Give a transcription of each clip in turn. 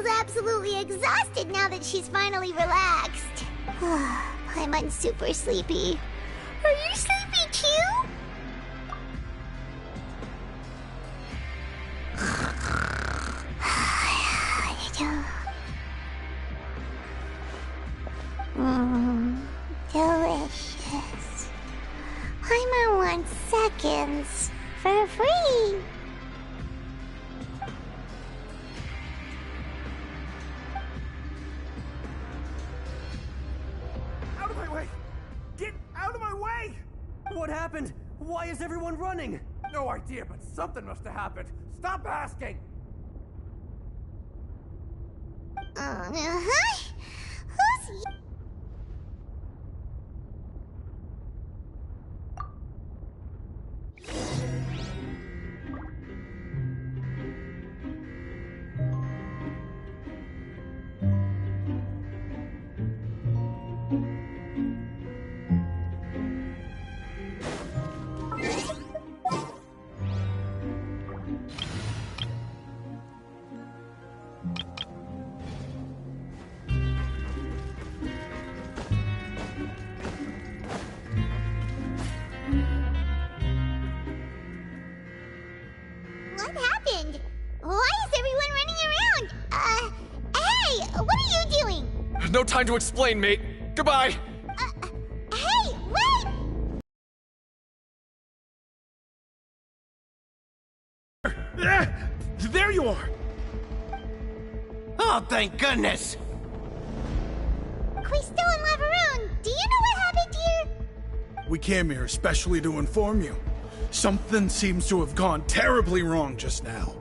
absolutely exhausted now that she's finally relaxed. I'm super sleepy. Are you sleepy too? Delicious. I'm on 1 second for free. Out of my way! Get out of my way! What happened? Why is everyone running? No idea, but something must have happened. Stop asking! Who's... What happened? Why is everyone running around? Hey, what are you doing? No time to explain, mate. Goodbye. Hey, wait! There you are! Oh, thank goodness! Quisto and Lavaroon, do you know what happened here? We came here especially to inform you. Something seems to have gone terribly wrong just now.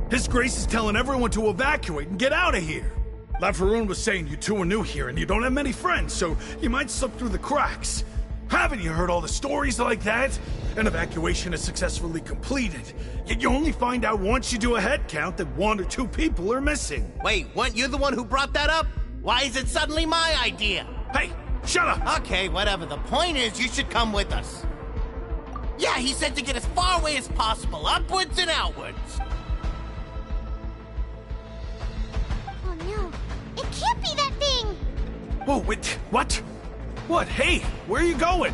His Grace is telling everyone to evacuate and get out of here. Lavaroon was saying you two are new here and you don't have many friends, so you might slip through the cracks. Haven't you heard all the stories like that? An evacuation is successfully completed, yet you only find out once you do a head count that 1 or 2 people are missing. Wait, weren't you the one who brought that up? Why is it suddenly my idea? Hey, shut up! Okay, whatever. The point is, you should come with us. Yeah, he said to get as far away as possible, upwards and outwards. Oh no, it can't be that thing! Whoa, wait, what? What? Hey, where are you going?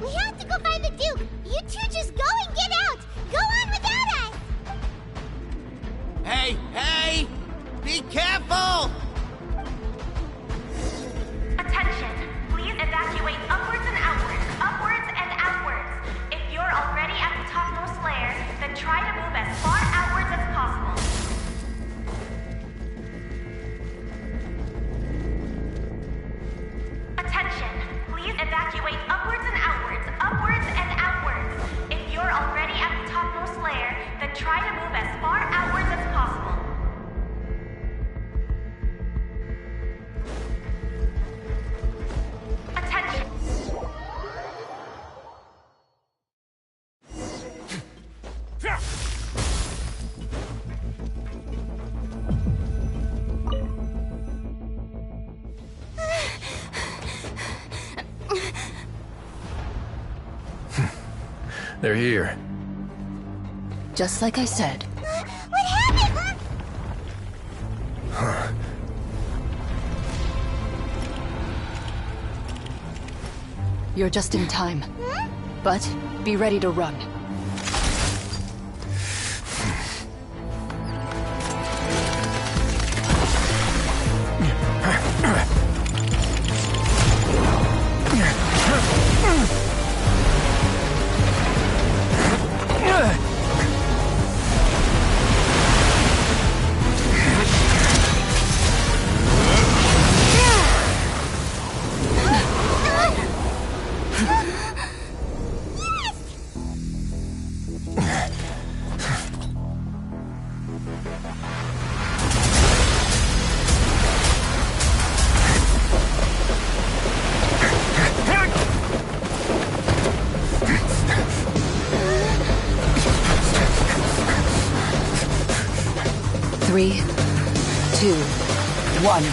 We have to go find the Duke! You two just go and get out! Go on without us! Hey! Be careful! Attention! Please evacuate upwards and outwards. Upwards and outwards. If you're already at the topmost layer, then try to move as far outwards as possible. Attention! Please evacuate upwards and outwards. Upwards and outwards. If you're already at the topmost layer, then try to move as far outwards as possible. Attention! They're here. Just like I said. What happened? You're just in time. But be ready to run. Three, 2, 1.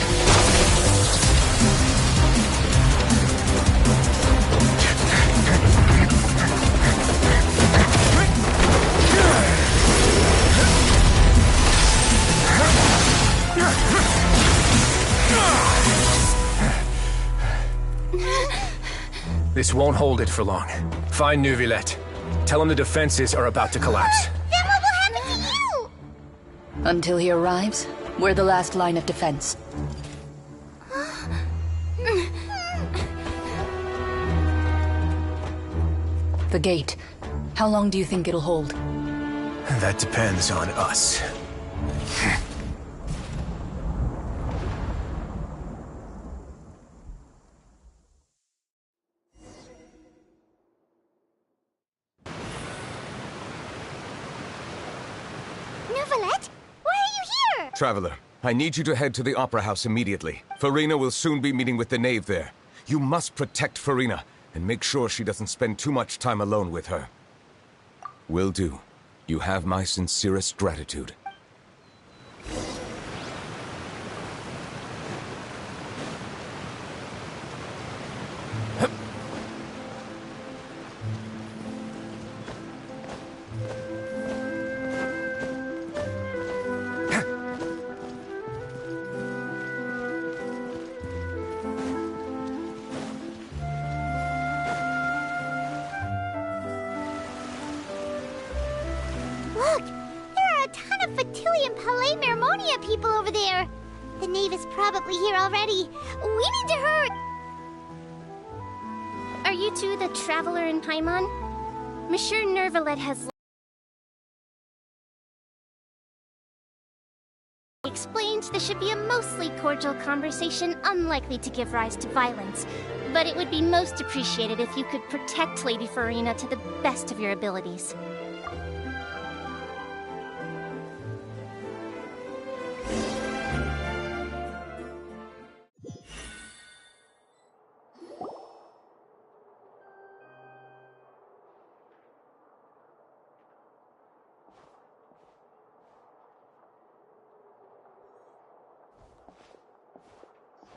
This won't hold it for long. Find Neuvillette. Tell him the defenses are about to collapse. Then what will happen to you? Until he arrives, we're the last line of defense. The gate. How long do you think it'll hold? That depends on us. Neuvillette? Why are you here? Traveler, I need you to head to the Opera House immediately. Farina will soon be meeting with the Knave there. You must protect Farina, and make sure she doesn't spend too much time alone with her. Will do. You have my sincerest gratitude. Look! There are a ton of Fatilium Palais Mermonia people over there! The Knave is probably here already. We need to hurry! Are you two the Traveler in Paimon? Monsieur Neuvillette has explained this should be a mostly cordial conversation, unlikely to give rise to violence. But it would be most appreciated if you could protect Lady Farina to the best of your abilities.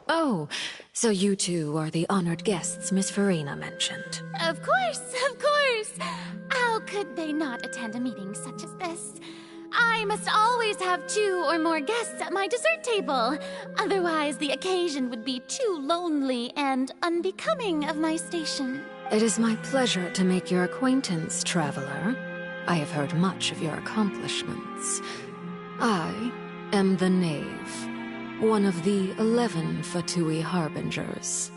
Oh, so you two are the honored guests Miss Farina mentioned. Of course, of course! How could they not attend a meeting such as this? I must always have 2 or more guests at my dessert table. Otherwise, the occasion would be too lonely and unbecoming of my station. It is my pleasure to make your acquaintance, Traveler. I have heard much of your accomplishments. I am the Knave, one of the 11 Fatui Harbingers.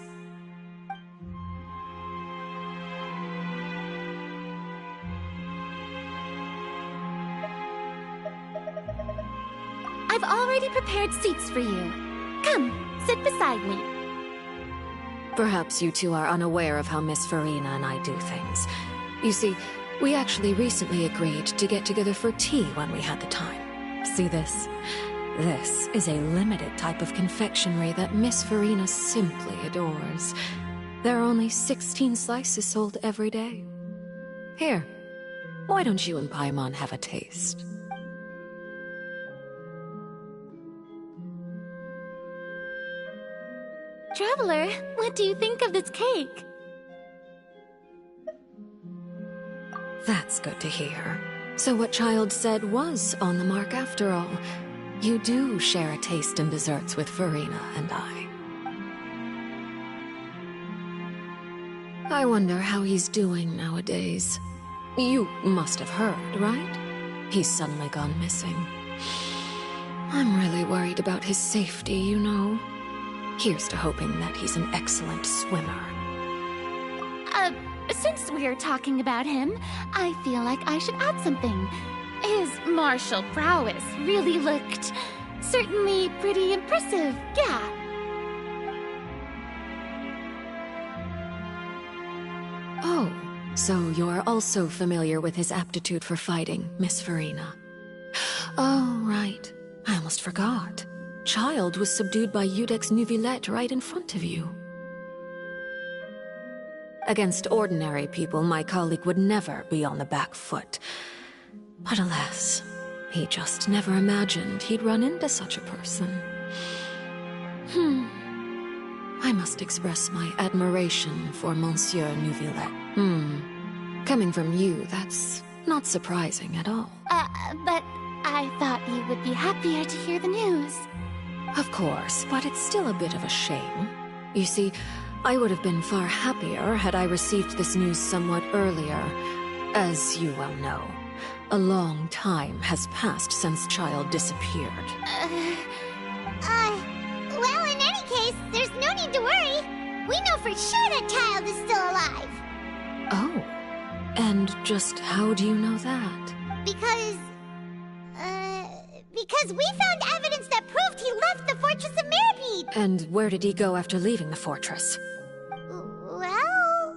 I've already prepared seats for you. Come, sit beside me. Perhaps you two are unaware of how Miss Farina and I do things. You see, we actually recently agreed to get together for tea when we had the time. See this? This is a limited type of confectionery that Miss Farina simply adores. There are only 16 slices sold every day. Here, why don't you and Paimon have a taste? Traveler, what do you think of this cake? That's good to hear. So what Child said was on the mark after all. You do share a taste in desserts with Farina and I. I wonder how he's doing nowadays. You must have heard, right? He's suddenly gone missing. I'm really worried about his safety, you know. Here's to hoping that he's an excellent swimmer. Since we're talking about him, I feel like I should add something. His martial prowess really looked certainly pretty impressive, yeah. Oh, so you're also familiar with his aptitude for fighting, Miss Farina. Oh, right. I almost forgot. Child was subdued by Iudex Neuvillette right in front of you. Against ordinary people, my colleague would never be on the back foot. But alas, he just never imagined he'd run into such a person. I must express my admiration for Monsieur Neuvillette. Coming from you, that's not surprising at all. But I thought you would be happier to hear the news. Of course, but it's still a bit of a shame. You see, I would have been far happier had I received this news somewhat earlier. As you well know, a long time has passed since Child disappeared. Well, in any case, there's no need to worry. We know for sure that Child is still alive. Oh. And just how do you know that? Because we found evidence that proved he left the Fortress of Mirapede. And where did he go after leaving the fortress? Well...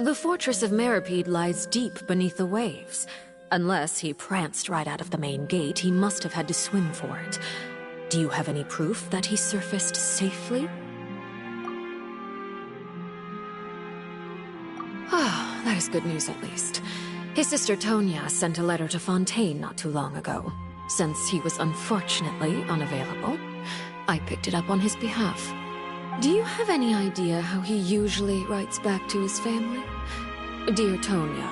The Fortress of Mirapede lies deep beneath the waves. Unless he pranced right out of the main gate, he must have had to swim for it. Do you have any proof that he surfaced safely? Ah, that is good news at least. His sister Tonya sent a letter to Fontaine not too long ago. Since he was unfortunately unavailable, I picked it up on his behalf. Do you have any idea how he usually writes back to his family? Dear Tonya,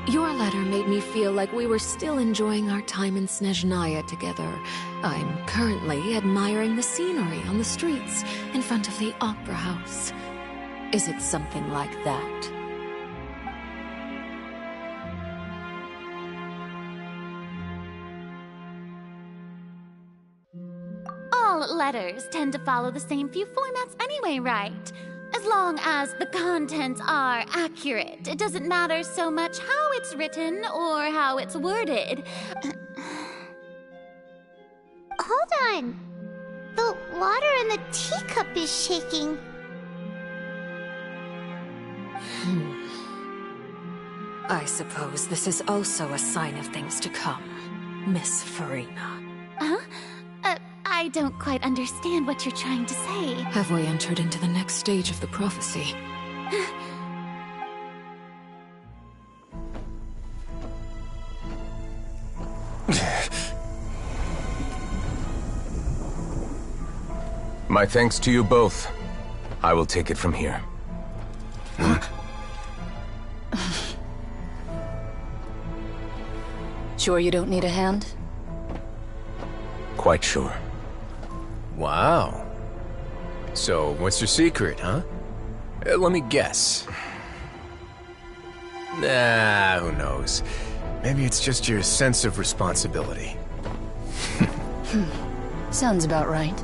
your letter made me feel like we were still enjoying our time in Snezhnaya together. I'm currently admiring the scenery on the streets in front of the Opera House. Is it something like that? All letters tend to follow the same few formats anyway, right? As long as the contents are accurate, it doesn't matter so much how it's written or how it's worded. Hold on. The water in the teacup is shaking. I suppose this is also a sign of things to come, Miss Farina. Huh? I don't quite understand what you're trying to say. Have we entered into the next stage of the prophecy? My thanks to you both. I will take it from here. Sure you don't need a hand? Quite sure. Wow. So, what's your secret, huh? Let me guess. Nah, who knows? Maybe it's just your sense of responsibility. Sounds about right.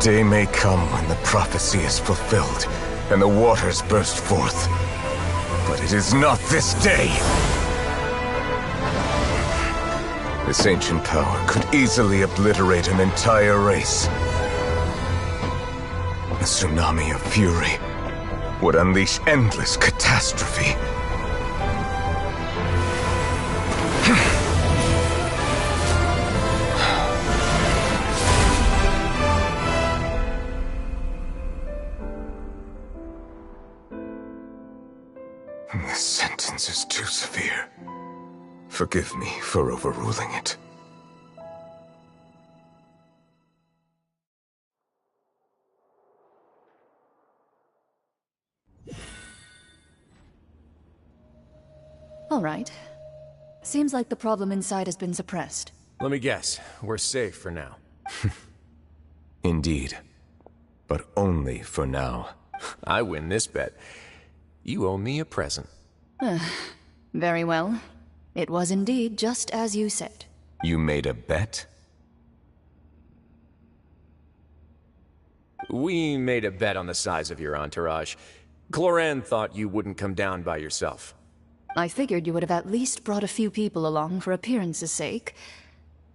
Day may come when the prophecy is fulfilled, and the waters burst forth. But it is not this day! This ancient power could easily obliterate an entire race. A tsunami of fury would unleash endless catastrophe. This sentence is too severe. Forgive me for overruling it. All right. Seems like the problem inside has been suppressed. Let me guess. We're safe for now. Indeed. But only for now. I win this bet. You owe me a present. Very well. It was indeed just as you said. You made a bet? We made a bet on the size of your entourage. Cloran thought you wouldn't come down by yourself. I figured you would have at least brought a few people along for appearance's sake.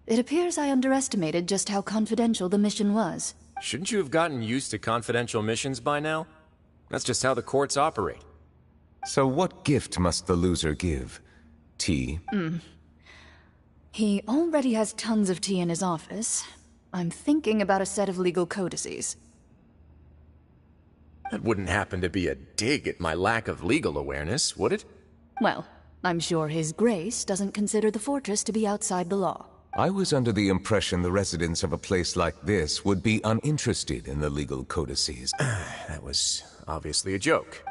It appears I underestimated just how confidential the mission was. Shouldn't you have gotten used to confidential missions by now? That's just how the courts operate. So what gift must the loser give? Tea? He already has tons of tea in his office. I'm thinking about a set of legal codices. That wouldn't happen to be a dig at my lack of legal awareness, would it? Well, I'm sure His Grace doesn't consider the fortress to be outside the law. I was under the impression the residents of a place like this would be uninterested in the legal codices. That was obviously a joke.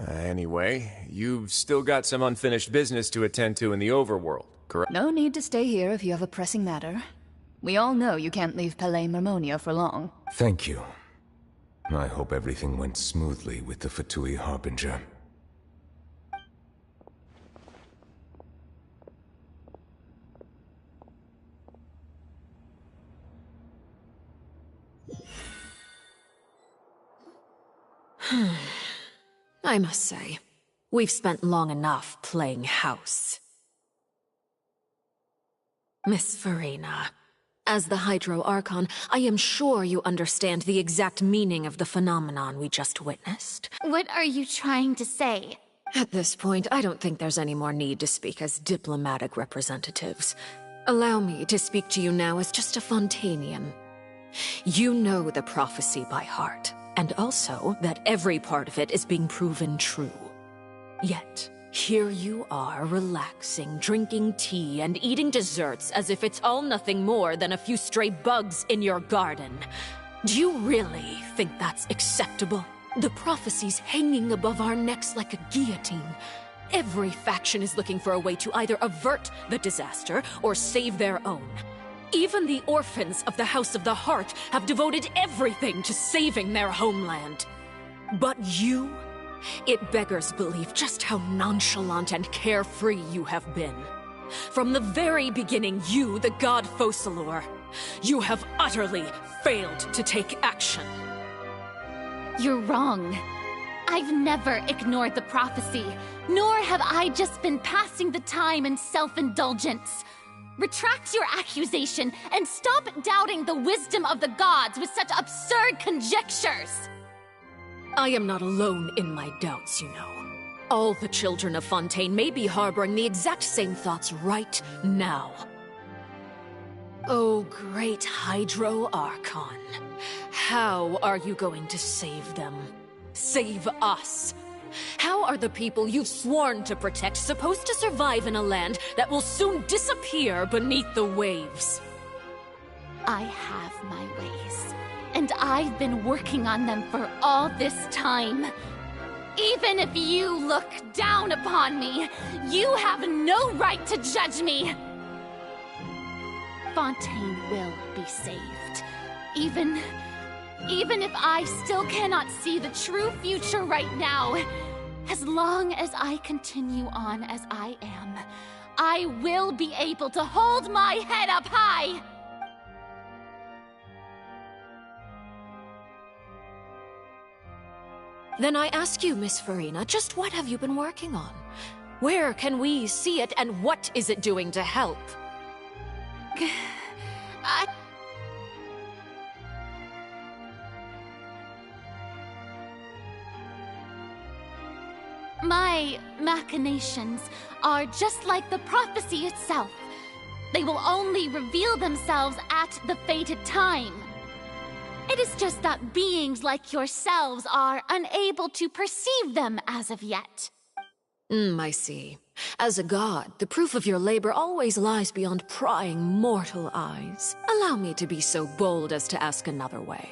Anyway, you've still got some unfinished business to attend to in the overworld, correct? No need to stay here if you have a pressing matter. We all know you can't leave Palais Mermonia for long. Thank you. I hope everything went smoothly with the Fatui Harbinger. I must say, we've spent long enough playing house. Miss Farina, as the Hydro Archon, I am sure you understand the exact meaning of the phenomenon we just witnessed. What are you trying to say? At this point, I don't think there's any more need to speak as diplomatic representatives. Allow me to speak to you now as just a Fontanian. You know the prophecy by heart, and also that every part of it is being proven true. Yet, here you are, relaxing, drinking tea, and eating desserts as if it's all nothing more than a few stray bugs in your garden. Do you really think that's acceptable? The prophecy's hanging above our necks like a guillotine. Every faction is looking for a way to either avert the disaster or save their own. Even the orphans of the House of the Heart have devoted everything to saving their homeland. But you? It beggars belief just how nonchalant and carefree you have been. From the very beginning, you, the god Focalor, you have utterly failed to take action. You're wrong. I've never ignored the prophecy, nor have I just been passing the time in self-indulgence. Retract your accusation and stop doubting the wisdom of the gods with such absurd conjectures! I am not alone in my doubts, you know. All the children of Fontaine may be harboring the exact same thoughts right now. Oh, great Hydro Archon. How are you going to save them? Save us? How are the people you've sworn to protect supposed to survive in a land that will soon disappear beneath the waves? I have my ways, and I've been working on them for all this time. Even if you look down upon me, you have no right to judge me! Fontaine will be saved. Even if I still cannot see the true future right now, as long as I continue on as I am, I will be able to hold my head up high! Then I ask you, Miss Farina, just what have you been working on? Where can we see it, and what is it doing to help? My machinations are just like the prophecy itself. They will only reveal themselves at the fated time. It is just that beings like yourselves are unable to perceive them as of yet. I see. As a god, the proof of your labor always lies beyond prying mortal eyes. Allow me to be so bold as to ask another way.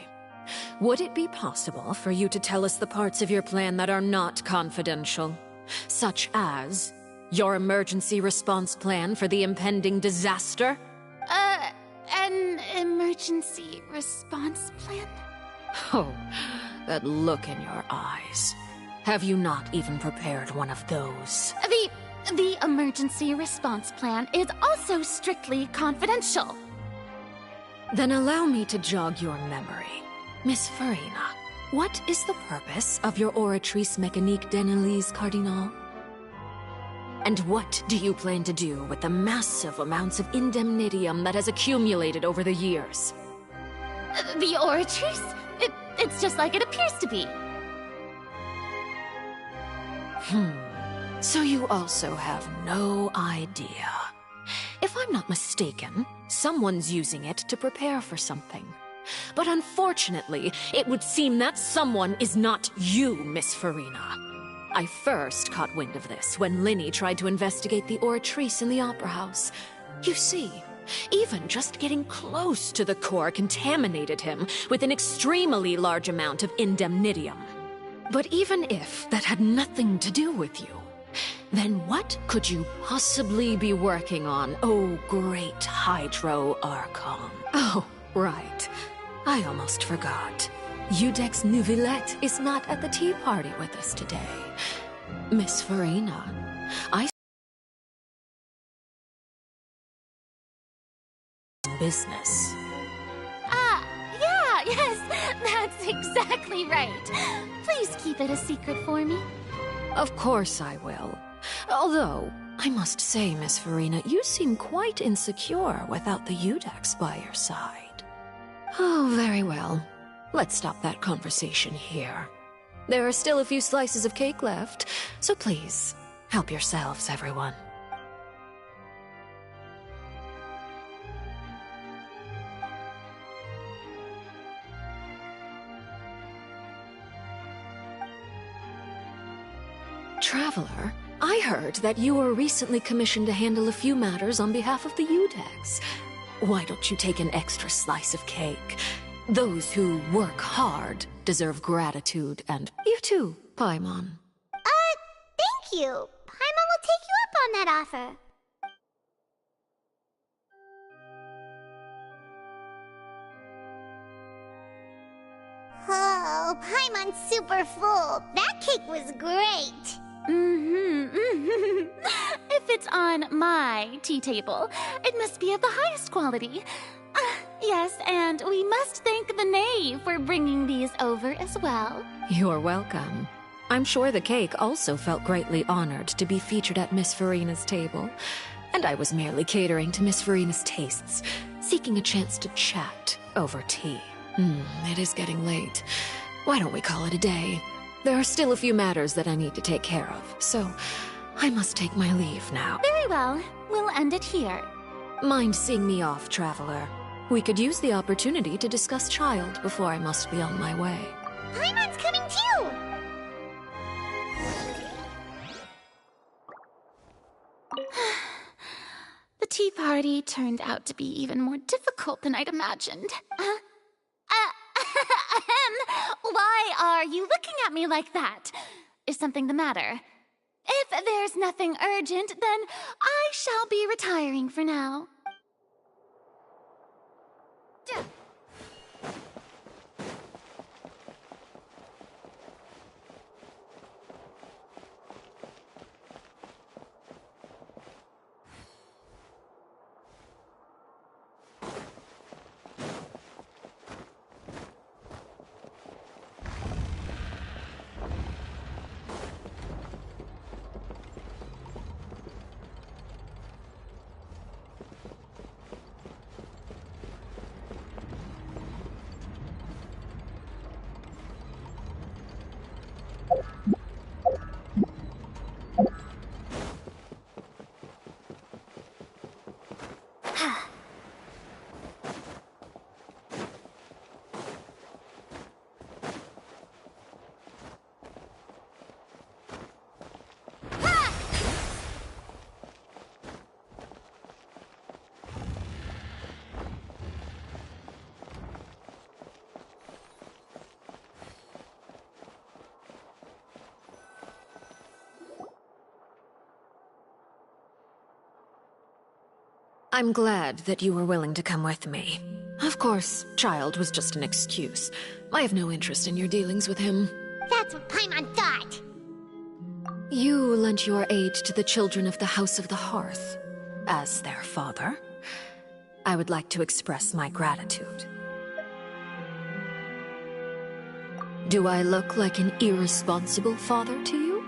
Would it be possible for you to tell us the parts of your plan that are not confidential? Such as your emergency response plan for the impending disaster? An emergency response plan? Oh, that look in your eyes. Have you not even prepared one of those? The emergency response plan is also strictly confidential. Then allow me to jog your memory. Miss Farina, what is the purpose of your Oratrice Mécanique d'Annelise Cardinal? And what do you plan to do with the massive amounts of indemnitium that has accumulated over the years? The Oratrice? It's just like it appears to be. So you also have no idea. If I'm not mistaken, someone's using it to prepare for something. But unfortunately, it would seem that someone is not you, Miss Farina. I first caught wind of this when Linny tried to investigate the Oratrice in the Opera House. You see, even just getting close to the core contaminated him with an extremely large amount of indemnitium. But even if that had nothing to do with you, then what could you possibly be working on, oh great Hydro Archon? Oh, right. I almost forgot. Udex Nouvillette is not at the tea party with us today. Miss Farina, business. Yes, that's exactly right. Please keep it a secret for me. Of course I will. Although, I must say, Miss Farina, you seem quite insecure without the Udex by your side. Oh, very well. Let's stop that conversation here. There are still a few slices of cake left, so please, help yourselves, everyone. Traveler, I heard that you were recently commissioned to handle a few matters on behalf of the Udex. Why don't you take an extra slice of cake? Those who work hard deserve gratitude, and you too, Paimon. Thank you. Paimon will take you up on that offer. Oh, Paimon's super full. That cake was great. If it's on my tea table, it must be of the highest quality. Yes, and we must thank the knave for bringing these over as well. You're welcome. I'm sure the cake also felt greatly honored to be featured at Miss Farina's table. And I was merely catering to Miss Farina's tastes, seeking a chance to chat over tea. It is getting late. Why don't we call it a day? There are still a few matters that I need to take care of, so I must take my leave now. Very well. We'll end it here. Mind seeing me off, Traveler? We could use the opportunity to discuss Child before I must be on my way. Paimon's coming too! The tea party turned out to be even more difficult than I'd imagined. Why are you looking at me like that? Is something the matter? If there's nothing urgent, then I shall be retiring for now. I'm glad that you were willing to come with me. Of course, Child was just an excuse. I have no interest in your dealings with him. That's what Paimon thought. You lent your aid to the children of the House of the Hearth. As their father, I would like to express my gratitude. Do I look like an irresponsible father to you?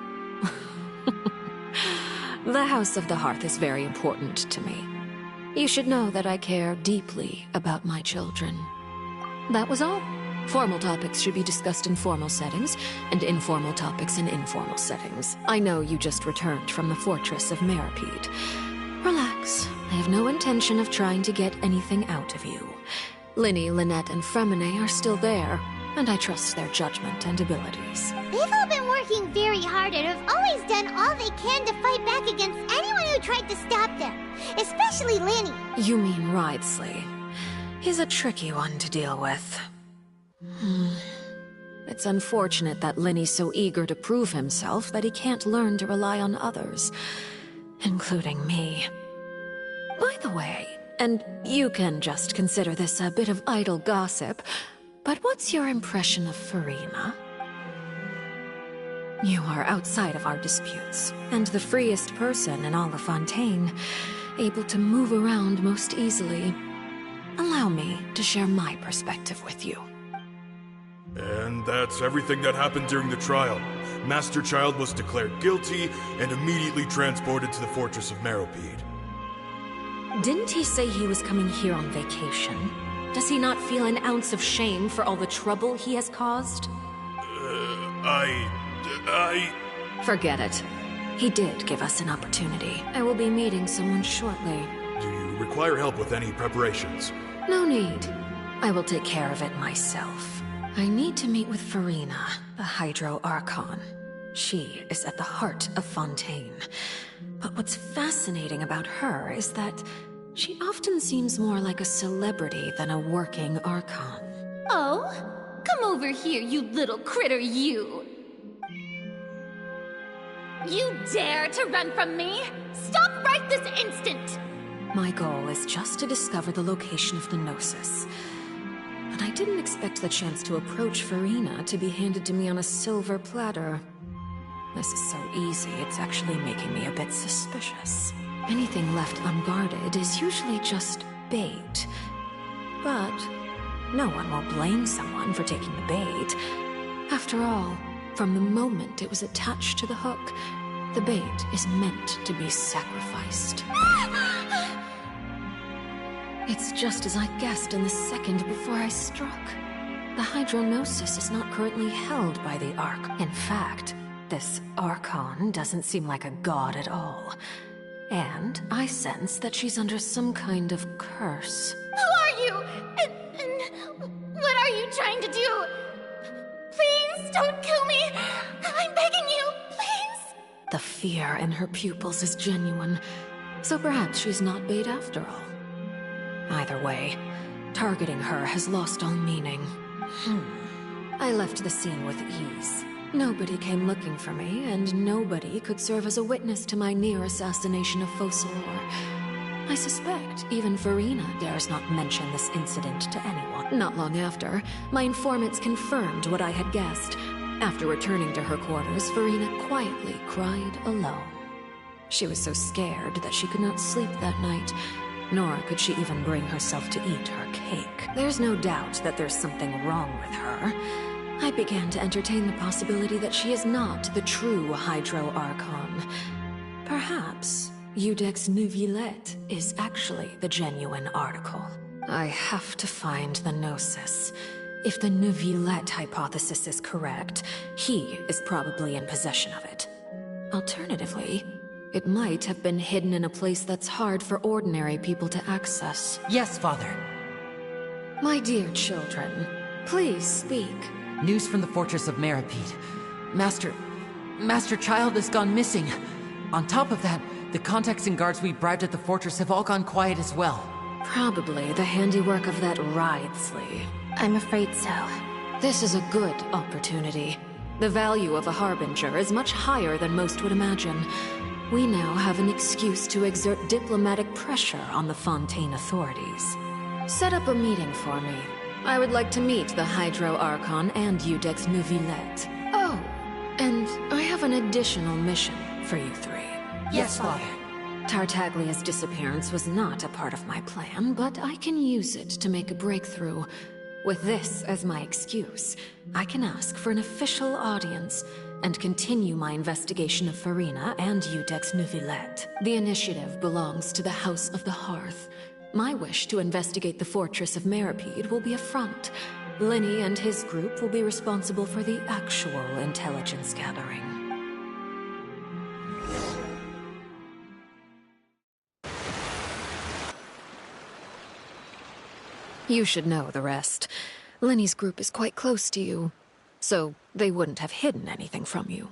The House of the Hearth is very important to me. You should know that I care deeply about my children. That was all. Formal topics should be discussed in formal settings, and informal topics in informal settings. I know you just returned from the fortress of Meripede. Relax. have no intention of trying to get anything out of you. Linny, Lynette, and Fremine are still there, and I trust their judgment and abilities. They've all been working very hard and have always done all they can to fight back against anyone who tried to stop them. Especially Linny. You mean Ridesley. He's a tricky one to deal with. It's unfortunate that Linny's so eager to prove himself that he can't learn to rely on others, including me. By the way, and you can just consider this a bit of idle gossip, but what's your impression of Furina? You are outside of our disputes, and the freest person in all of Fontaine, able to move around most easily. Allow me to share my perspective with you. And that's everything that happened during the trial. Master Child was declared guilty and immediately transported to the Fortress of Meropide. Didn't he say he was coming here on vacation? Does he not feel an ounce of shame for all the trouble he has caused? Forget it. He did give us an opportunity. I will be meeting someone shortly. Do you require help with any preparations? No need. I will take care of it myself. I need to meet with Furina, the Hydro Archon. She is at the heart of Fontaine. But what's fascinating about her is that she often seems more like a celebrity than a working Archon. Oh? Come over here, you little critter, you! You dare to run from me? Stop right this instant! My goal is just to discover the location of the Gnosis. But I didn't expect the chance to approach Furina to be handed to me on a silver platter. This is so easy, it's actually making me a bit suspicious. Anything left unguarded is usually just bait. But no one will blame someone for taking the bait. After all, from the moment it was attached to the hook, the bait is meant to be sacrificed. It's just as I guessed in the second before I struck. The Hydronosis is not currently held by the Ark. In fact, this Archon doesn't seem like a god at all. And I sense that she's under some kind of curse. Who are you? And what are you trying to do? Please don't kill me! I'm begging you, please! The fear in her pupils is genuine, so perhaps she's not bait after all. Either way, targeting her has lost all meaning. I left the scene with ease. Nobody came looking for me, and nobody could serve as a witness to my near assassination of Focalor. I suspect even Furina dares not mention this incident to anyone. Not long after, my informants confirmed what I had guessed. After returning to her quarters, Furina quietly cried alone. She was so scared that she could not sleep that night, nor could she even bring herself to eat her cake. There's no doubt that there's something wrong with her. I began to entertain the possibility that she is not the true Hydro Archon. Perhaps Iudex Neuvillette is actually the genuine article. I have to find the Gnosis. If the Neuvillette hypothesis is correct, he is probably in possession of it. Alternatively, it might have been hidden in a place that's hard for ordinary people to access. Yes, Father. My dear children, please speak. News from the Fortress of Meropide. Master Child has gone missing. On top of that, the contacts and guards we bribed at the fortress have all gone quiet as well. Probably the handiwork of that Ridesley. I'm afraid so. This is a good opportunity. The value of a Harbinger is much higher than most would imagine. We now have an excuse to exert diplomatic pressure on the Fontaine authorities. Set up a meeting for me. I would like to meet the Hydro Archon and Iudex Neuvillette. Oh, and I have an additional mission for you three. Yes, Father. Tartaglia's disappearance was not a part of my plan, but I can use it to make a breakthrough. With this as my excuse, I can ask for an official audience and continue my investigation of Furina and Iudex Neuvillette. The initiative belongs to the House of the Hearth. My wish to investigate the Fortress of Meropide will be a front. Linny and his group will be responsible for the actual intelligence gathering. You should know the rest. Lenny's group is quite close to you, so they wouldn't have hidden anything from you.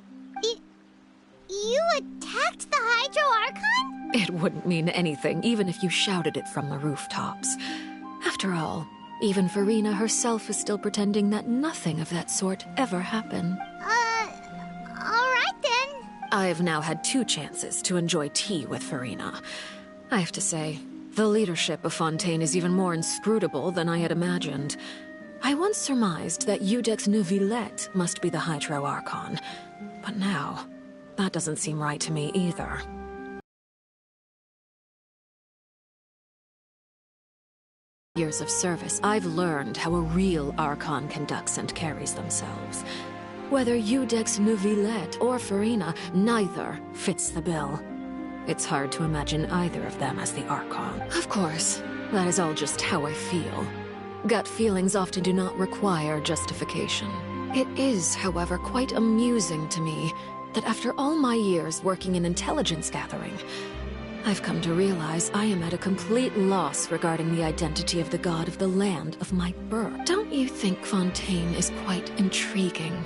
You attacked the Hydro Archon? It wouldn't mean anything, even if you shouted it from the rooftops. After all, even Farina herself is still pretending that nothing of that sort ever happened. Alright then. I've now had 2 chances to enjoy tea with Farina. I have to say, the leadership of Fontaine is even more inscrutable than I had imagined. I once surmised that Iudex Neuvillette must be the Hydro Archon, but now, that doesn't seem right to me either. Years of service, I've learned how a real Archon conducts and carries themselves. Whether Iudex Neuvillette or Farina, neither fits the bill. It's hard to imagine either of them as the Archon. Of course, that is all just how I feel. Gut feelings often do not require justification. It is, however, quite amusing to me that after all my years working in intelligence gathering, I've come to realize I am at a complete loss regarding the identity of the god of the land of my birth. Don't you think Fontaine is quite intriguing?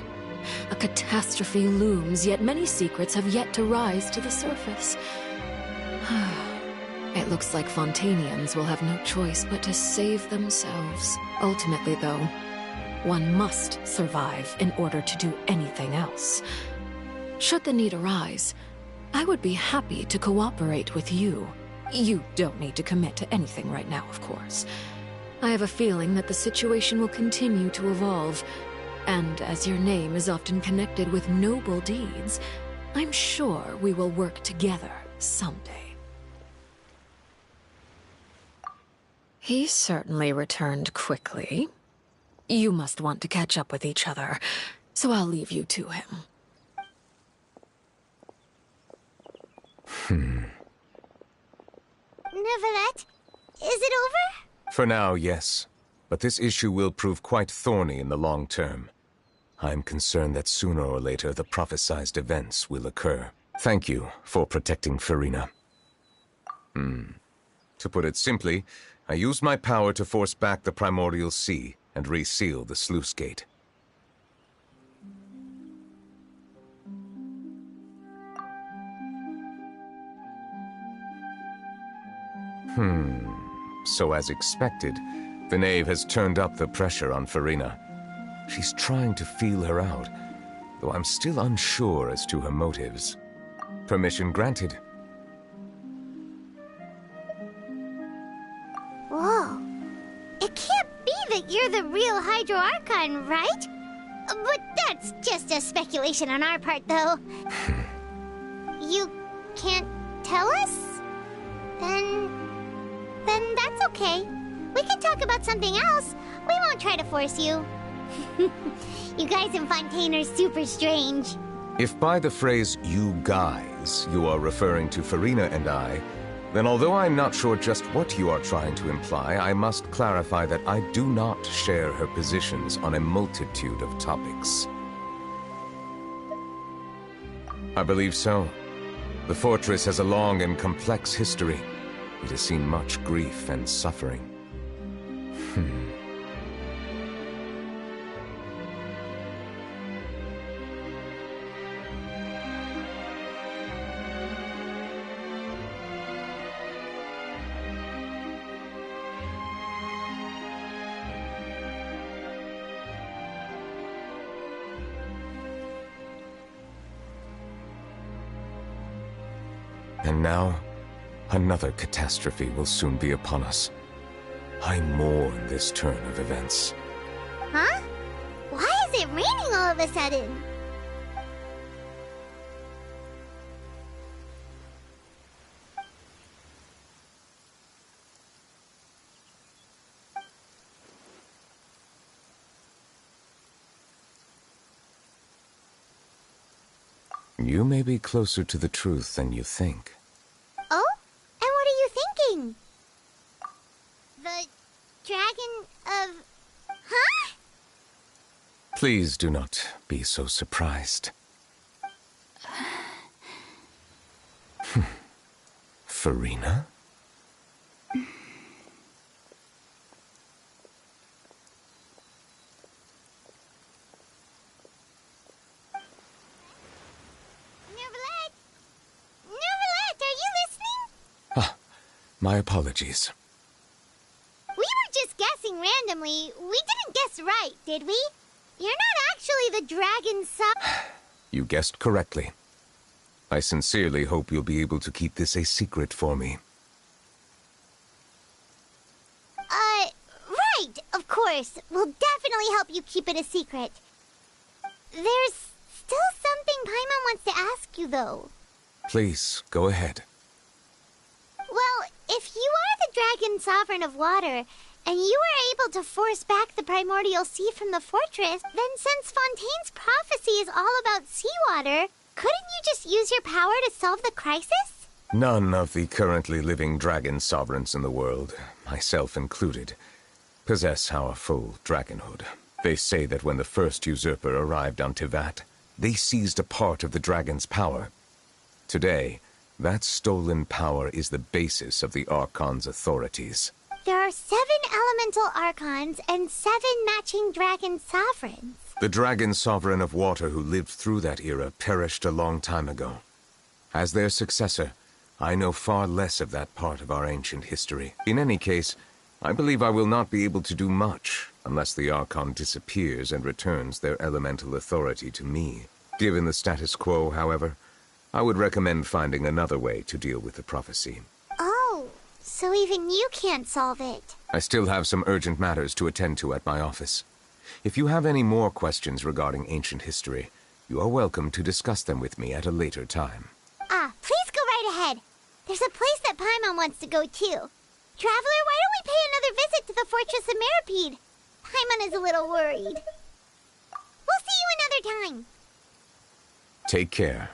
A catastrophe looms, yet many secrets have yet to rise to the surface. It looks like Fontainians will have no choice but to save themselves. Ultimately, though, one must survive in order to do anything else. Should the need arise, I would be happy to cooperate with you. You don't need to commit to anything right now, of course. I have a feeling that the situation will continue to evolve, and as your name is often connected with noble deeds, I'm sure we will work together someday. He certainly returned quickly. You must want to catch up with each other, so I'll leave you to him. Neuvillette, is it over? For now, yes. But this issue will prove quite thorny in the long term. I'm concerned that sooner or later the prophesized events will occur. Thank you for protecting Farina. To put it simply, I used my power to force back the Primordial Sea and reseal the sluice gate. So as expected, the Knave has turned up the pressure on Farina. She's trying to feel her out, though I'm still unsure as to her motives. Permission granted. Whoa. It can't be that you're the real Hydro Archon, right? But that's just a speculation on our part, though. You can't tell us? Then that's okay. We can talk about something else. We won't try to force you. You guys in Fontaine are super strange. If by the phrase, you guys, you are referring to Farina and I, then although I'm not sure just what you are trying to imply, I must clarify that I do not share her positions on a multitude of topics. I believe so. The fortress has a long and complex history. It has seen much grief and suffering. And now, another catastrophe will soon be upon us. I mourn this turn of events. Huh? Why is it raining all of a sudden? You may be closer to the truth than you think. Oh? And what are you thinking? The dragon of... Huh? Please do not be so surprised. Farina? My apologies. We were just guessing randomly. We didn't guess right, did we? You're not actually the dragon You guessed correctly. I sincerely hope you'll be able to keep this a secret for me. Right, of course. We'll definitely help you keep it a secret. There's still something Paimon wants to ask you, though. Please, go ahead. Well, if you are the Dragon Sovereign of Water, and you were able to force back the primordial sea from the fortress, then since Fontaine's prophecy is all about seawater, couldn't you just use your power to solve the crisis? None of the currently living dragon sovereigns in the world, myself included, possess our full dragonhood. They say that when the first usurper arrived on Tivat, they seized a part of the dragon's power. Today, that stolen power is the basis of the Archon's authorities. There are 7 elemental Archons and 7 matching dragon sovereigns. The dragon sovereign of water who lived through that era perished a long time ago. As their successor, I know far less of that part of our ancient history. In any case, I believe I will not be able to do much unless the Archon disappears and returns their elemental authority to me. Given the status quo, however, I would recommend finding another way to deal with the prophecy. Oh, so even you can't solve it. I still have some urgent matters to attend to at my office. If you have any more questions regarding ancient history, you are welcome to discuss them with me at a later time. Please go right ahead. There's a place that Paimon wants to go too. Traveler, why don't we pay another visit to the Fortress of Meripede? Paimon is a little worried. We'll see you another time. Take care.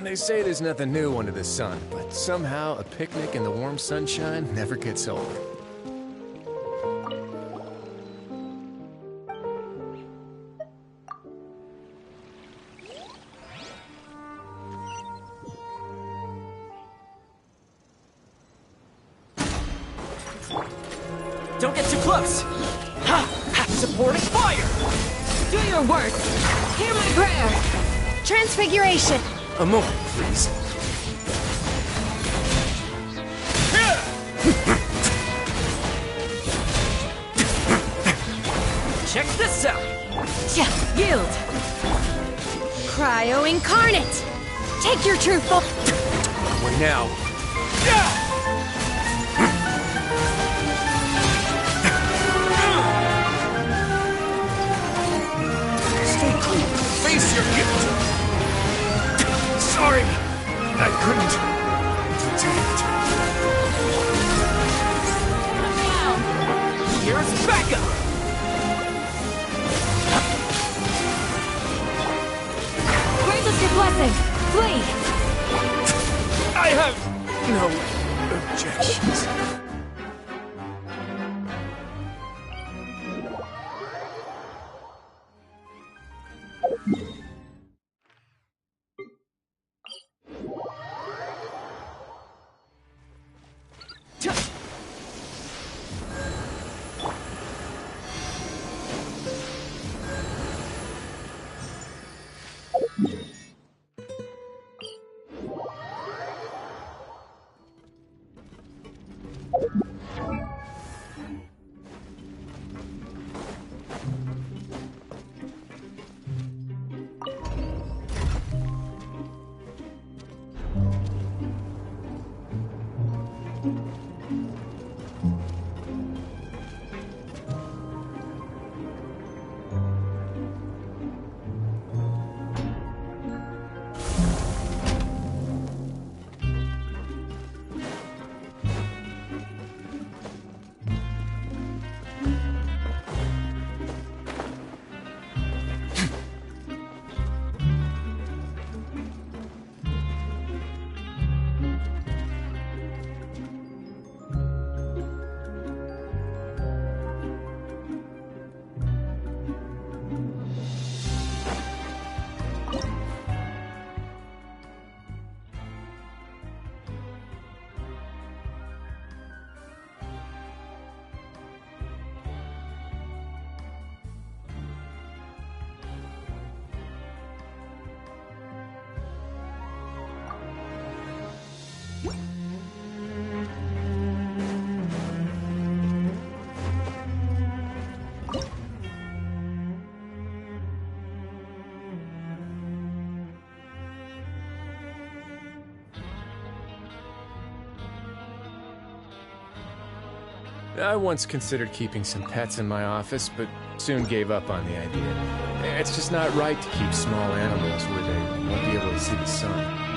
They say there's nothing new under the sun, but somehow a picnic in the warm sunshine never gets old. Don't get too close! Ha! Supporting fire! Do your worst! Hear my prayer! Transfiguration! A moment, please. Check this out! Yield! Cryo Incarnate! Take your truthful... What now? Stay cool. Face your gift. Sorry, I couldn't detect. Now, here's backup! Grant us your blessing! Flee! I have no objections. I once considered keeping some pets in my office, but soon gave up on the idea. It's just not right to keep small animals where they won't be able to see the sun.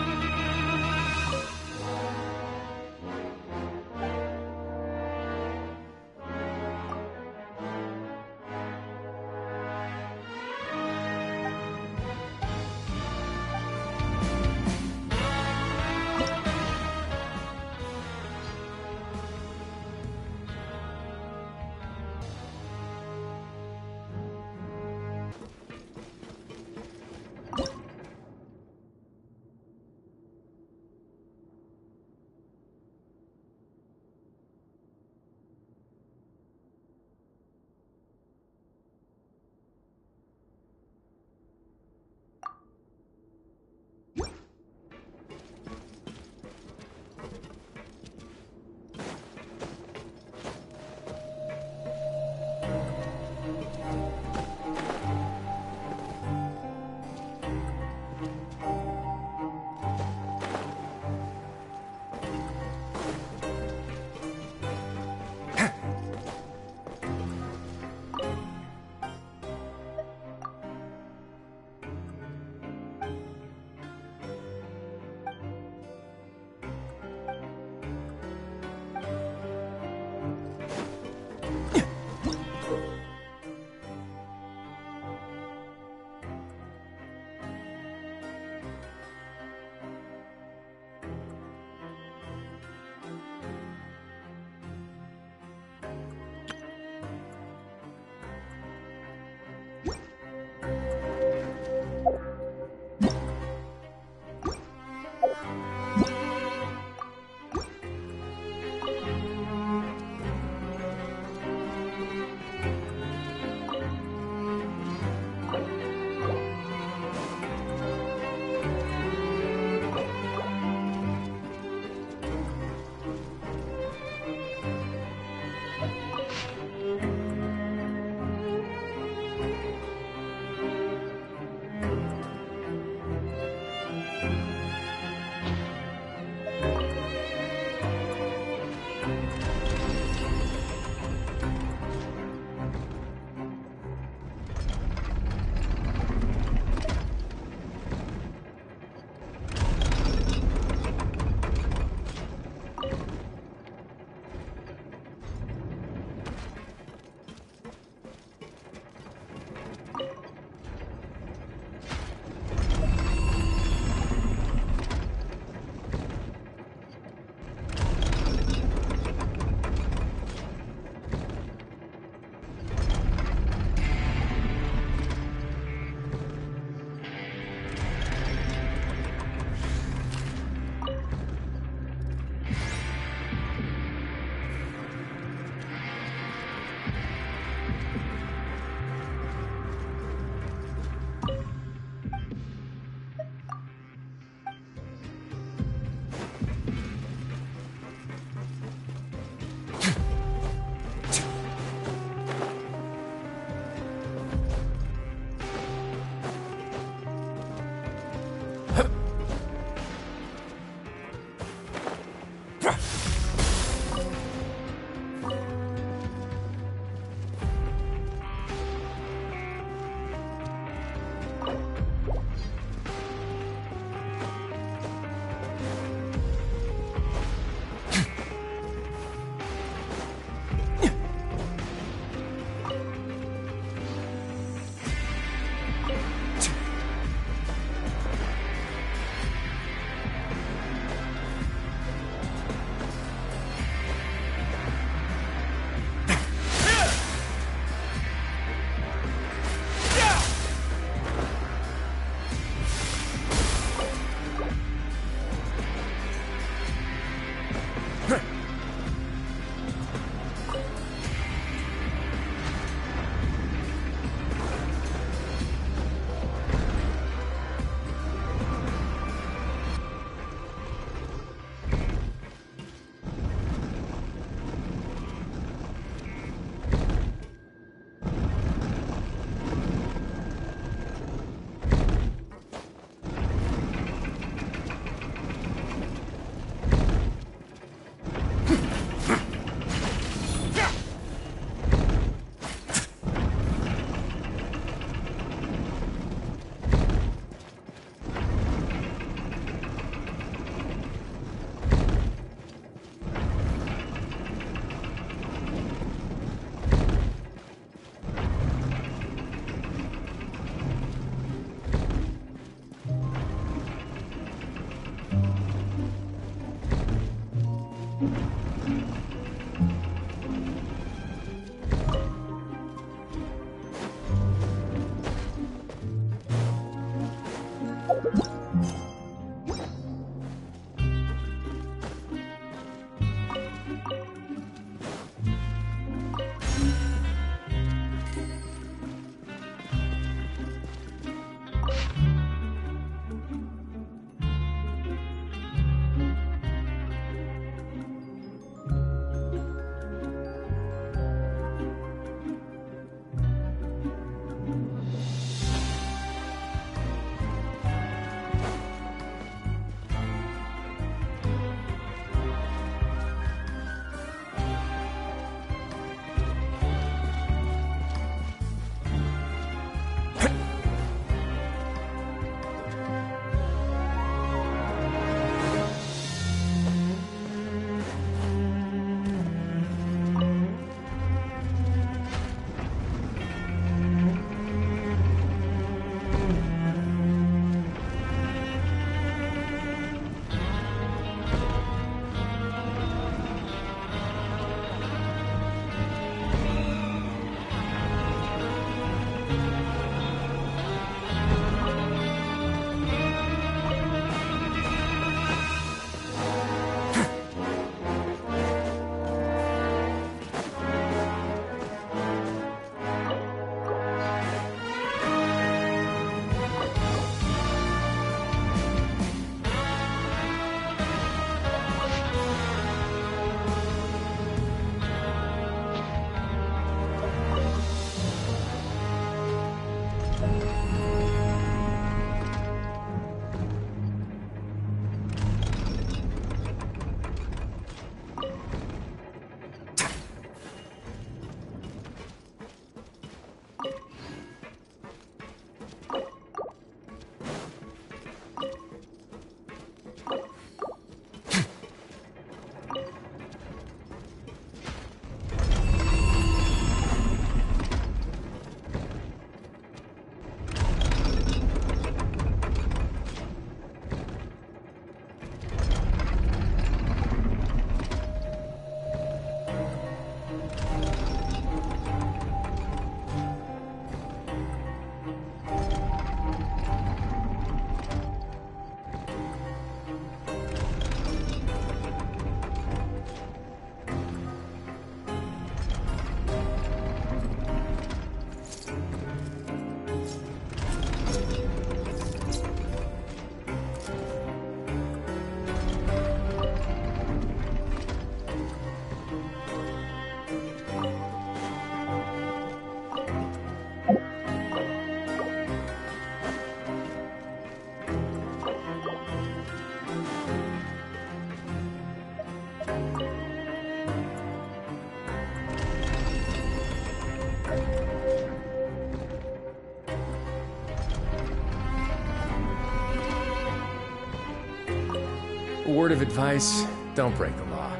word of advice, don't break the law.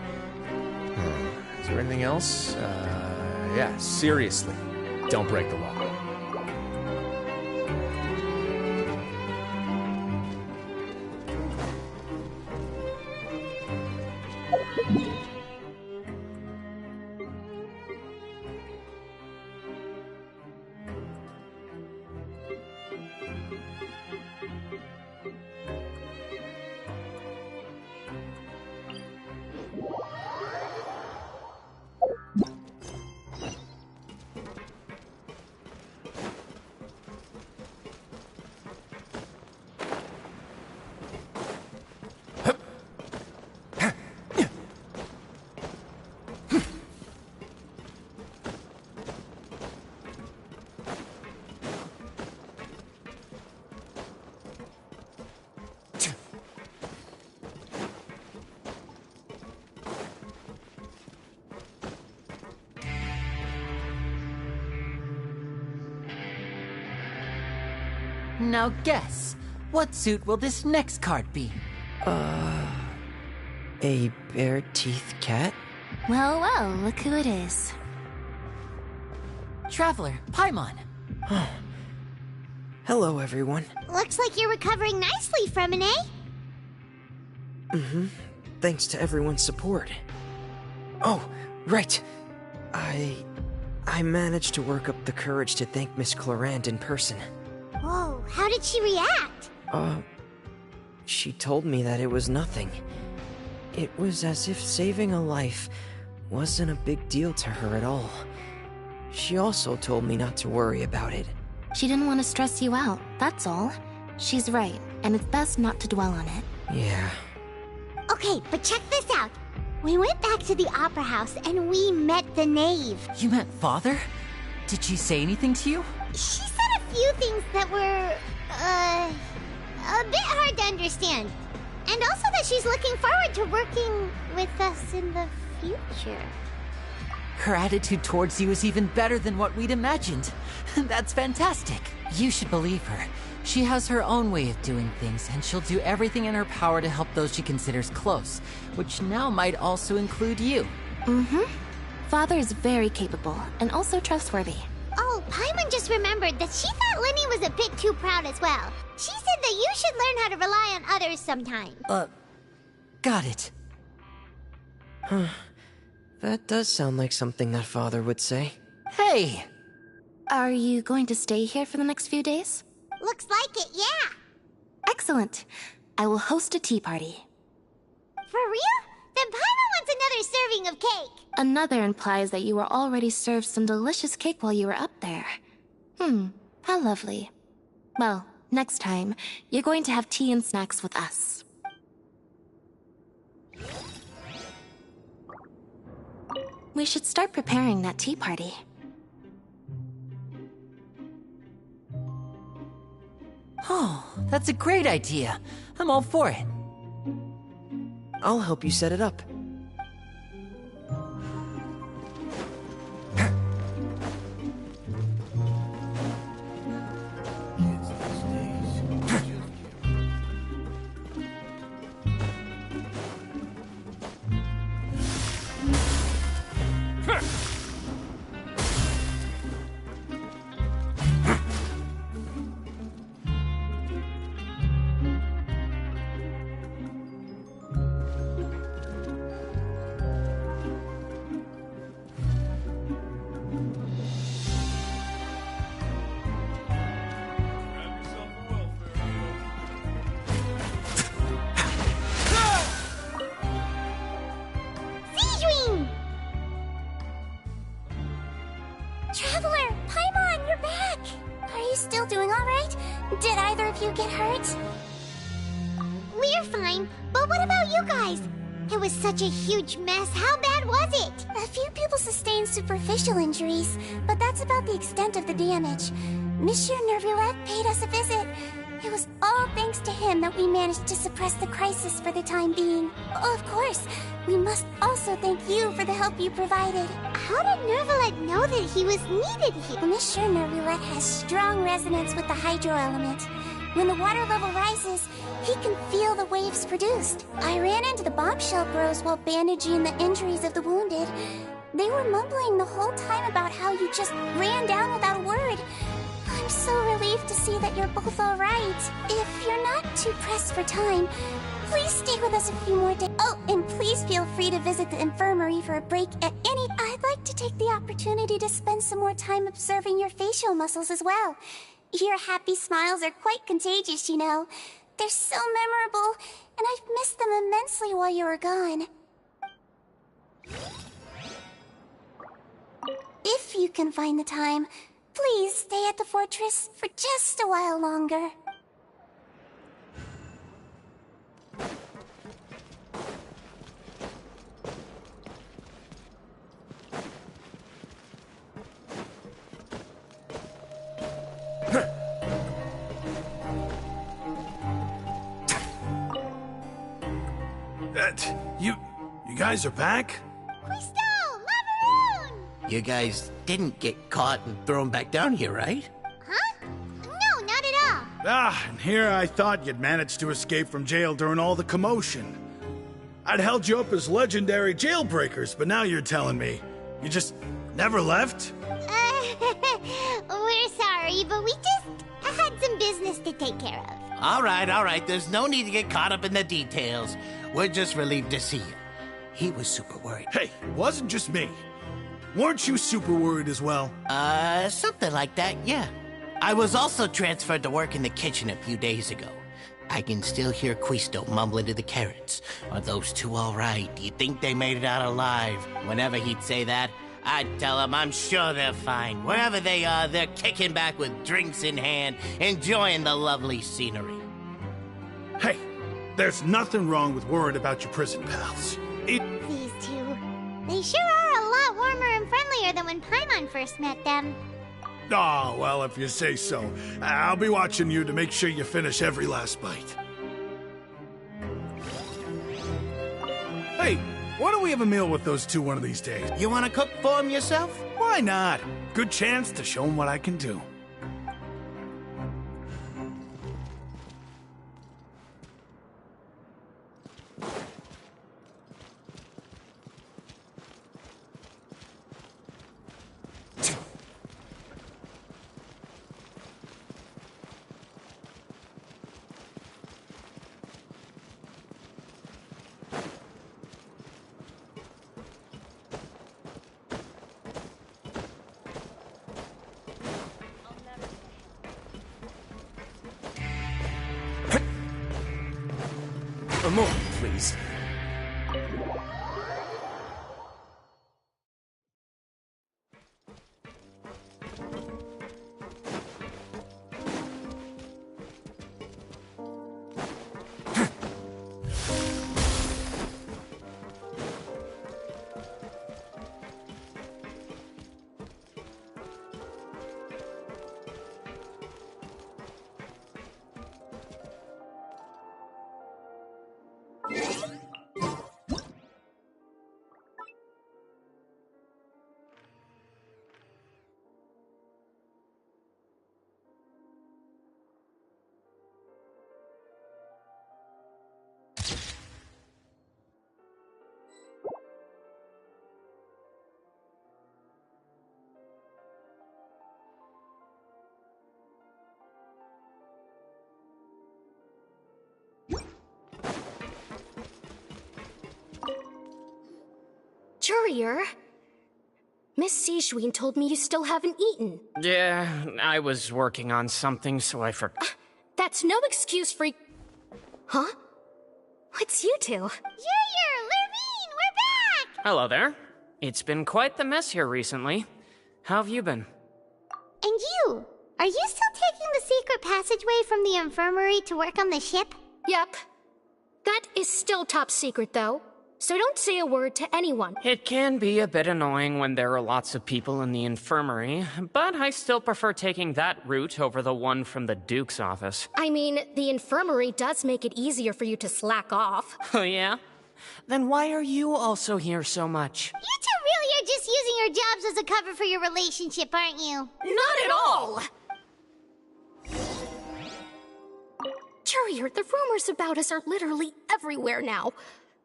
Is there anything else? Yeah, seriously, don't break the law. Now guess, what suit will this next card be? A bare-teeth cat? Well, well, look who it is. Traveler, Paimon. Hello, everyone. Looks like you're recovering nicely from it, eh? Thanks to everyone's support. Oh, right. I managed to work up the courage to thank Miss Clorand in person. Whoa, how did she react? She told me that it was nothing. It was as if saving a life wasn't a big deal to her at all. She also told me not to worry about it. She didn't want to stress you out, that's all. She's right, and it's best not to dwell on it. Yeah. Okay, but check this out. We went back to the Opera House and we met the Knave. You met Father? Did she say anything to you? She said a few things that were, a bit hard to understand. And also that she's looking forward to working with us in the future. Her attitude towards you is even better than what we'd imagined. That's fantastic. You should believe her. She has her own way of doing things, and she'll do everything in her power to help those she considers close, which now might also include you. Father is very capable, and also trustworthy. Oh, Paimon just remembered that she thought Lenny was a bit too proud as well. She said that you should learn how to rely on others sometime. Got it. That does sound like something that Father would say. Hey! Are you going to stay here for the next few days? Looks like it, yeah. Excellent. I will host a tea party. For real? Then Paimon wants another serving of cake. Another implies that you were already served some delicious cake while you were up there. How lovely. Well, next time, you're going to have tea and snacks with us. We should start preparing that tea party. Oh, that's a great idea. I'm all for it. I'll help you set it up. Traveler, Paimon, you're back! Are you still doing alright? Did either of you get hurt? We're fine, but what about you guys? It was such a huge mess. How bad was it? A few people sustained superficial injuries, but that's about the extent of the damage. Monsieur Nervulette paid us a visit. It was all thanks to him that we managed to suppress the crisis for the time being. Of course, we must also thank you for the help you provided. How did Nervulette know that he was needed here? Monsieur Nervulette has strong resonance with the Hydro element. When the water level rises, he can feel the waves produced. I ran into the bombshell bros while bandaging the injuries of the wounded. They were mumbling the whole time about how you just ran down without a word. I'm so relieved to see that you're both alright. If you're not too pressed for time, please stay with us a few more days. Oh, and please feel free to visit the infirmary for a break at any... I'd like to take the opportunity to spend some more time observing your facial muscles as well. Your happy smiles are quite contagious, you know. They're so memorable, and I've missed them immensely while you were gone. If you can find the time, please stay at the fortress for just a while longer. You guys are back? You guys didn't get caught and thrown back down here, right? Huh? No, not at all. Ah, and here I thought you'd managed to escape from jail during all the commotion. I'd held you up as legendary jailbreakers, but now you're telling me you just never left? We're sorry, but we just had some business to take care of. All right. There's no need to get caught up in the details. We're just relieved to see you. He was super worried. Hey, it wasn't just me. Weren't you super worried as well? Something like that, yeah. I was also transferred to work in the kitchen a few days ago. I can still hear Quisto mumbling to the carrots. Are those two all right? Do you think they made it out alive? Whenever he'd say that, I'd tell him I'm sure they're fine. Wherever they are, they're kicking back with drinks in hand, enjoying the lovely scenery. Hey, there's nothing wrong with worrying about your prison pals. These two. They sure are a lot warmer and friendlier than when Paimon first met them. Oh, well, if you say so. I'll be watching you to make sure you finish every last bite. Hey, why don't we have a meal with those two one of these days? You want to cook for them yourself? Why not? Good chance to show them what I can do. A moment, please. Courier, Miss Sishween told me you still haven't eaten. Yeah, I was working on something, so I forgot. That's no excuse for... Huh? What's you two? Courier, Lurvine, we're back! Hello there. It's been quite the mess here recently. How have you been? And you? Are you still taking the secret passageway from the infirmary to work on the ship? Yep. That is still top secret, though. So don't say a word to anyone. It can be a bit annoying when there are lots of people in the infirmary, but I still prefer taking that route over the one from the Duke's office. I mean, the infirmary does make it easier for you to slack off. Oh, yeah? Then why are you also here so much? You two really are just using your jobs as a cover for your relationship, aren't you? Not at all! Courier, the rumors about us are literally everywhere now.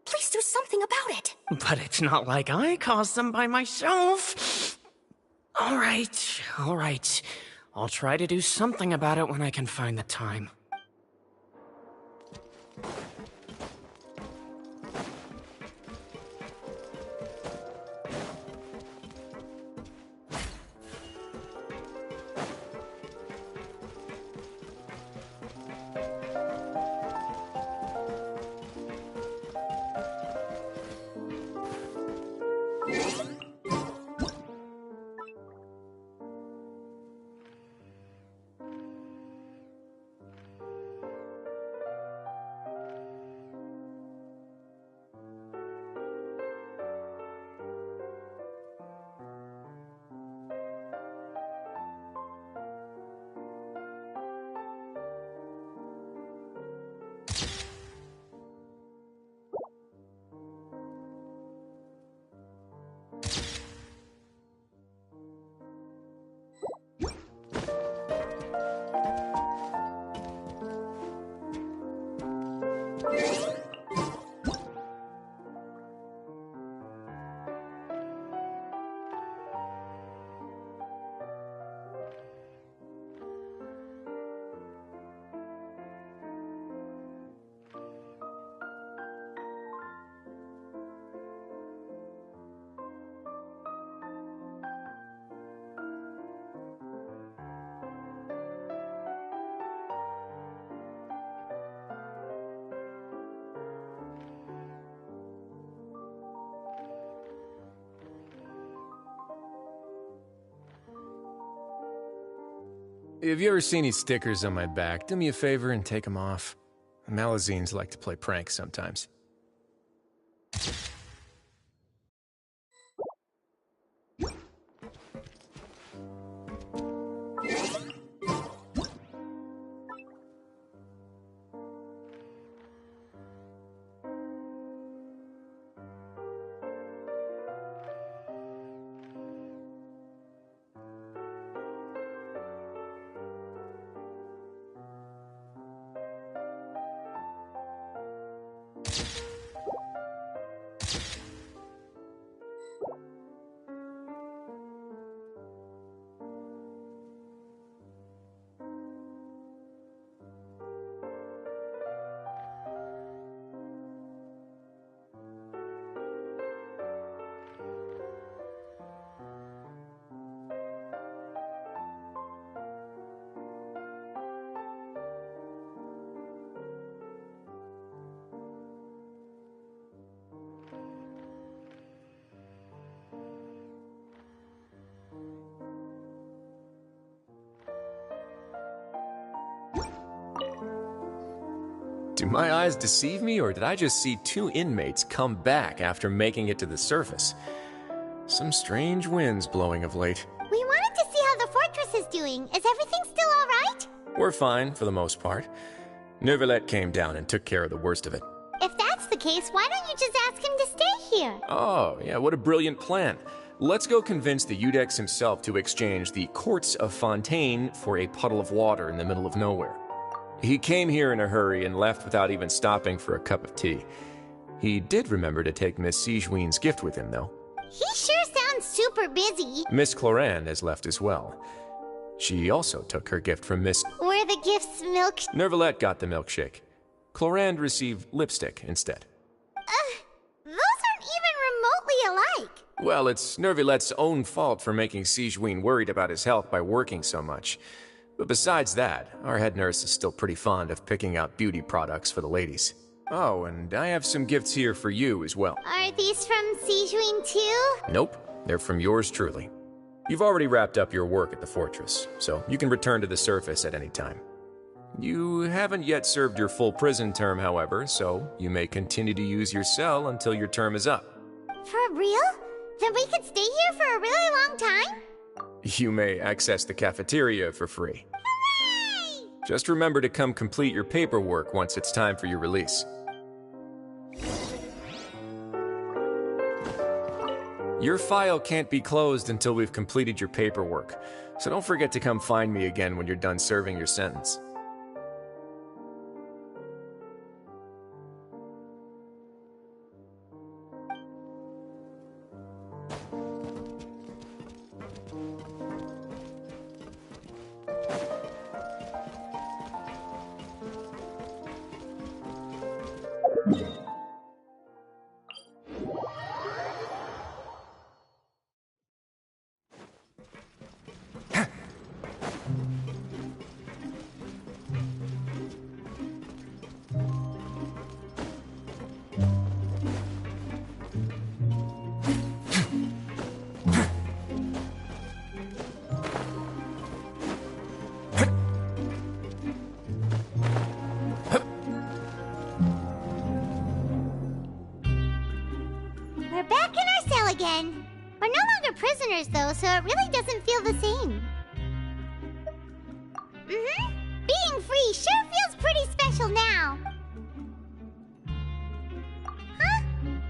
Please do something about it. But it's not like I caused them by myself. All right. I'll try to do something about it when I can find the time. If you ever see any stickers on my back, do me a favor and take them off. Malazines like to play pranks sometimes. Do my eyes deceive me, or did I just see two inmates come back after making it to the surface? Some strange winds blowing of late. We wanted to see how the fortress is doing. Is everything still all right? We're fine, for the most part. Neuvillette came down and took care of the worst of it. If that's the case, why don't you just ask him to stay here? Oh, yeah, what a brilliant plan. Let's go convince the Eudex himself to exchange the Courts of Fontaine for a puddle of water in the middle of nowhere. He came here in a hurry and left without even stopping for a cup of tea. He did remember to take Miss Sigewinne's gift with him, though. He sure sounds super busy. Miss Clorand has left as well. She also took her gift from Miss... Were the gifts milk? Neuvillette got the milkshake. Clorand received lipstick instead. Those aren't even remotely alike. Well, it's Neuvillette's own fault for making Sigewinne worried about his health by working so much. But besides that, our head nurse is still pretty fond of picking out beauty products for the ladies. Oh, and I have some gifts here for you as well. Are these from Sigewinne too? Nope, they're from yours truly. You've already wrapped up your work at the fortress, so you can return to the surface at any time. You haven't yet served your full prison term, however, so you may continue to use your cell until your term is up. For real? Then we could stay here for a really long time? You may access the cafeteria for free. Hooray! Just remember to come complete your paperwork once it's time for your release. Your file can't be closed until we've completed your paperwork, so don't forget to come find me again when you're done serving your sentence. prisoners, though, so it really doesn't feel the same. Being free sure feels pretty special now. Huh?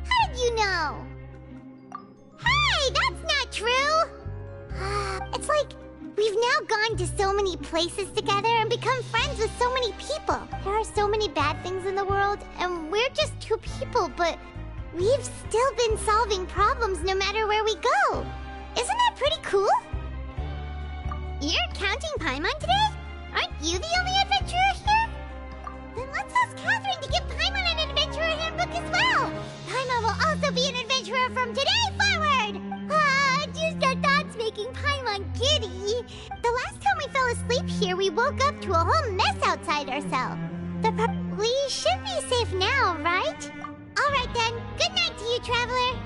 How did you know? Hey, that's not true! It's like we've now gone to so many places together and become friends with so many people. There are so many bad things in the world, and we're just two people, but we've still been solving problems no matter where we go. Isn't that pretty cool? You're counting Paimon today? Aren't you the only adventurer here? Then let's ask Catherine to give Paimon an adventurer handbook as well. Paimon will also be an adventurer from today forward. Just our thoughts making Paimon giddy. The last time we fell asleep here, we woke up to a whole mess outside our cell. We should be safe now, right? All right then. Good night to you, traveler.